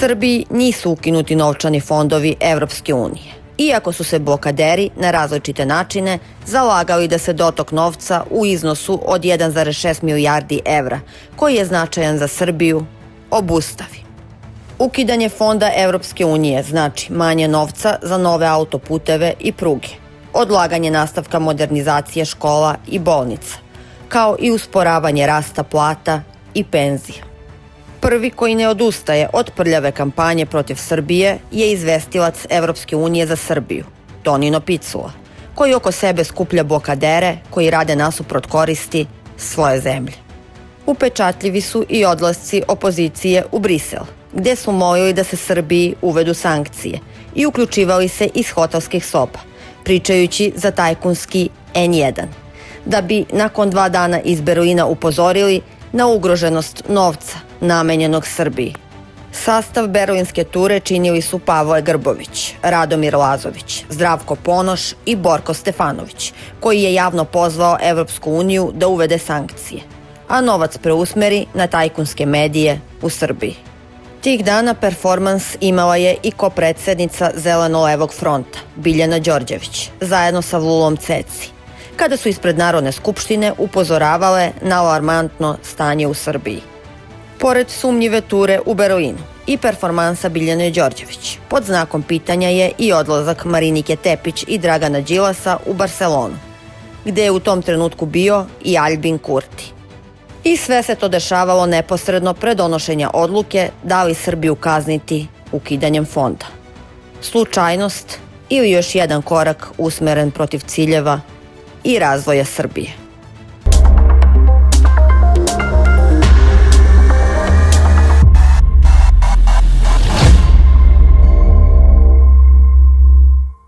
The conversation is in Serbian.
Srbiji nisu ukinuti novčani fondovi Evropske unije, iako su se blokaderi na različite načine zalagali da se dotok novca u iznosu od 1,6 milijardi evra, koji je značajan za Srbiju, obustavi. Ukidanje fonda Evropske unije znači manje novca za nove autoputeve i pruge, odlaganje nastavka modernizacije škola i bolnica, kao i usporavanje rasta plata i penzija. Prvi koji ne odustaje od prljave kampanje protiv Srbije je izvestilac Evropske unije za Srbiju, Tonino Picula, koji oko sebe skuplja blokadere koji rade nasuprot koristi svoje zemlje. Upečatljivi su i odlasci opozicije u Brisel, gde su molili da se Srbiji uvedu sankcije i uključivali se iz hotelskih soba, pričajući za tajkunski N1, da bi nakon 2 dana iz Berlina upozorili na ugroženost novca namenjenog Srbiji. Sastav berlinske ture činili su Pavle Grbović, Radomir Lazović, Zdravko Ponoš i Borko Stefanović, koji je javno pozvao Evropsku uniju da uvede sankcije, a novac preusmeri na tajkunske medije u Srbiji. Tih dana performans imala je i kopredsednica Zeleno-levog fronta, Biljana Đorđević, zajedno sa Vulom Ceci, kada su ispred Narodne skupštine upozoravale na alarmantno stanje u Srbiji. Pored sumnjive ture u Berlinu i performansa Biljane Đorđević, pod znakom pitanja je i odlazak Marinike Tepić i Dragana Đilasa u Barselonu, gde je u tom trenutku bio i Aljbin Kurti. I sve se to dešavalo neposredno pre donošenja odluke da li Srbiju kazniti ukidanjem fonda. Slučajnost ili još jedan korak usmeren protiv ciljeva i razvoja Srbije.